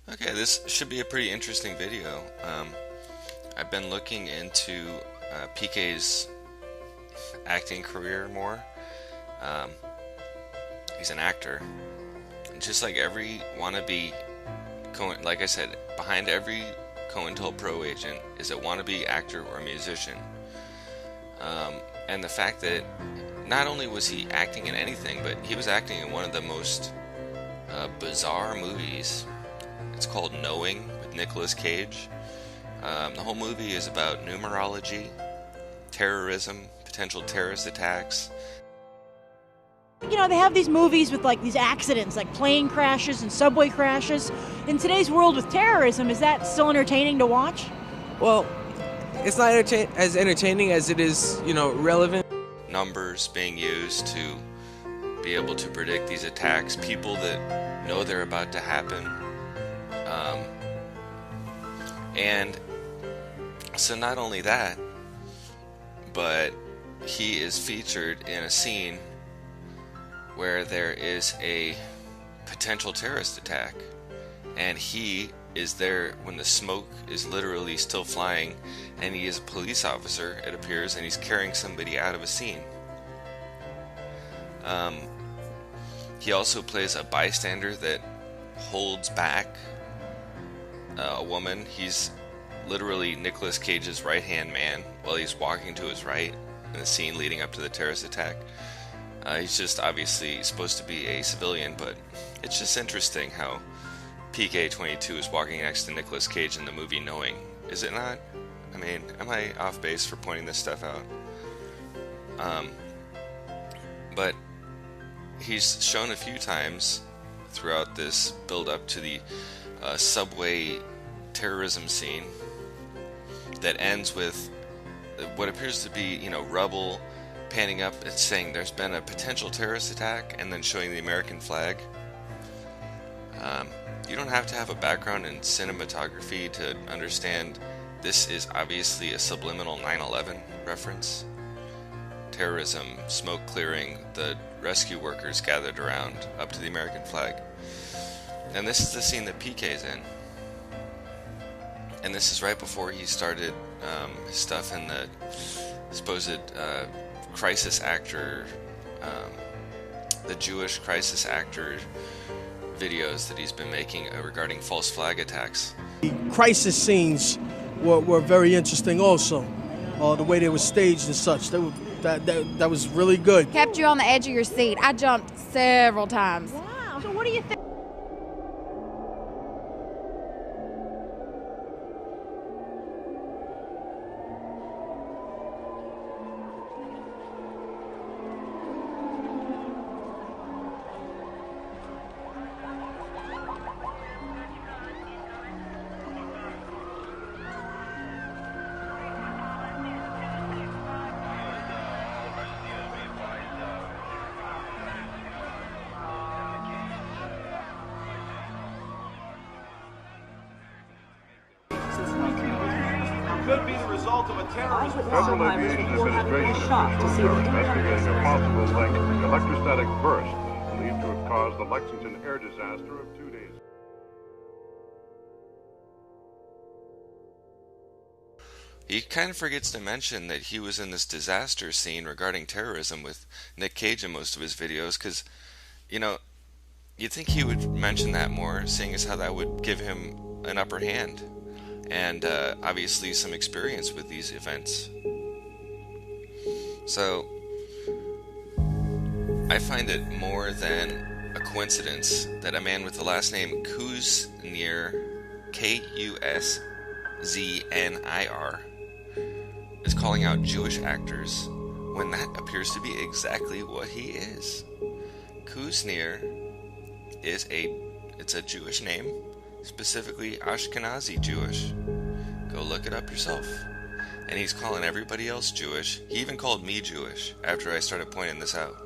Okay, this should be a pretty interesting video. I've been looking into PK's acting career more. Um, he's an actor. And just like every wannabe, like I said, behind every Cointelpro agent is a wannabe actor or musician. And the fact that not only was he acting in anything, but he was acting in one of the most bizarre movies. It's called Knowing with Nicolas Cage. The whole movie is about numerology, terrorism, potential terrorist attacks. You know, they have these movies with like these accidents, like plane crashes and subway crashes. In today's world with terrorism, is that still entertaining to watch? Well, it's not as entertaining as it is, relevant. Numbers being used to be able to predict these attacks, people that know they're about to happen. And so not only that, but he is featured in a scene where there is a potential terrorist attack, and he is there when the smoke is literally still flying, and he is a police officer, it appears, and he's carrying somebody out of a scene. He also plays a bystander that holds back a woman. He's literally Nicolas Cage's right-hand man while he's walking to his right in the scene leading up to the terrorist attack. He's just obviously supposed to be a civilian, but it's just interesting how Peekay22 is walking next to Nicolas Cage in the movie Knowing. Is it not? I mean, am I off base for pointing this stuff out? But he's shown a few times throughout this build-up to the subway terrorism scene that ends with what appears to be, rubble panning up and saying there's been a potential terrorist attack, and then showing the American flag. You don't have to have a background in cinematography to understand this is obviously a subliminal 9/11 reference. Terrorism, smoke clearing, the rescue workers gathered around up to the American flag. And this is the scene that PK's in. And this is right before he started his stuff in the supposed crisis actor, the Jewish crisis actor videos that he's been making regarding false flag attacks. The crisis scenes were very interesting also. The way they were staged and such. That was really good. Kept you on the edge of your seat. I jumped several times. Wow. So what do you think? Could be the result of a terrorist. Federal Aviation Administration officials are investigating a possible link to the electrostatic burst believed to have caused the Lexington air disaster of 2 days. He kind of forgets to mention that he was in this disaster scene regarding terrorism with Nick Cage in most of his videos, because, you'd think he would mention that more, seeing as how that would give him an upper hand. And obviously some experience with these events. So I find it more than a coincidence that a man with the last name Kuznir, Kuznir, is calling out Jewish actors when that appears to be exactly what he is. Kuznir is it's a Jewish name, specifically Ashkenazi Jewish. Go look it up yourself. And he's calling everybody else Jewish. He even called me Jewish after I started pointing this out.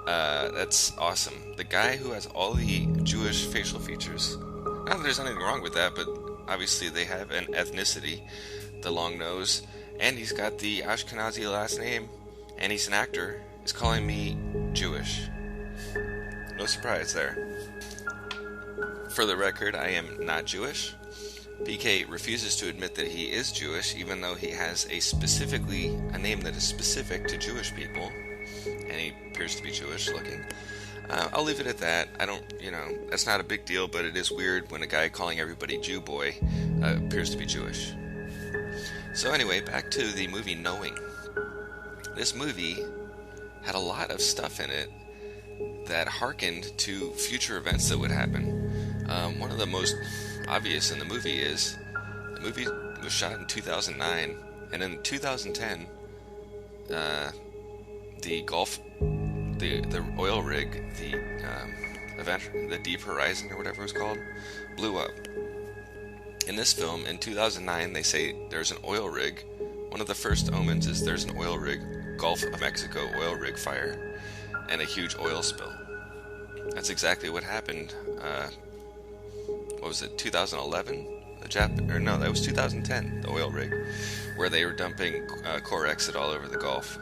That's awesome. The guy who has all the Jewish facial features. Not that there's anything wrong with that, but obviously they have an ethnicity. The long nose. And he's got the Ashkenazi last name. And he's an actor. Is calling me Jewish. No surprise there. For the record, I am not Jewish. PK refuses to admit that he is Jewish, even though he has a name that is specific to Jewish people, and he appears to be Jewish looking. I'll leave it at that. That's not a big deal, but it is weird when a guy calling everybody Jew boy appears to be Jewish. So anyway, back to the movie Knowing. This movie had a lot of stuff in it that harkened to future events that would happen. One of the most obvious in the movie is the movie was shot in 2009, and in 2010, the oil rig, the Deep Horizon or whatever it was called, blew up. In this film, in 2009, they say there's an oil rig. One of the first omens is there's an oil rig, Gulf of Mexico oil rig fire, and a huge oil spill. That's exactly what happened. What was it, 2011? That was 2010, the oil rig, where they were dumping Corexit all over the Gulf.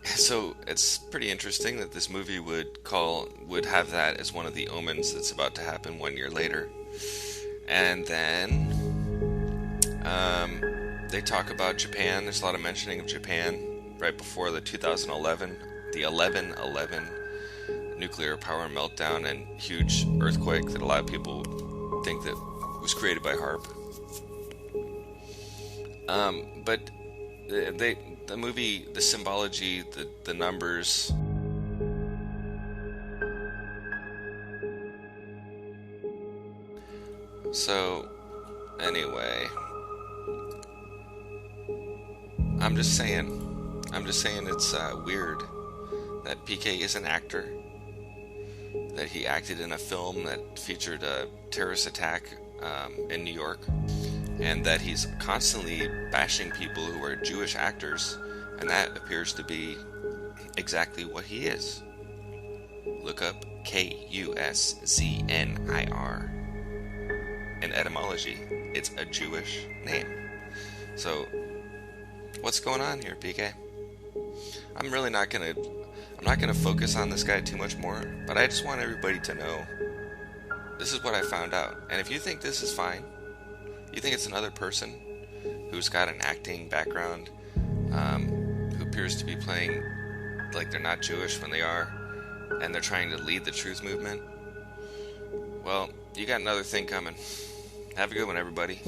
So it's pretty interesting that this movie would have that as one of the omens that's about to happen 1 year later. And then they talk about Japan. There's a lot of mentioning of Japan right before the 2011, the 11/11 nuclear power meltdown and huge earthquake that a lot of people think that was created by HARP. But the movie, the symbology, the numbers. So, anyway, I'm just saying it's weird that PK is an actor, that he acted in a film that featured a terrorist attack in New York, and that he's constantly bashing people who are Jewish actors, and that appears to be exactly what he is. Look up Kuszznir. In etymology, it's a Jewish name. So, what's going on here, PK? I'm not gonna focus on this guy too much more, but I just want everybody to know this is what I found out. And if you think this is fine, you think it's another person who's got an acting background, who appears to be playing like they're not Jewish when they are, and they're trying to lead the truth movement, well, you got another thing coming. Have a good one, everybody.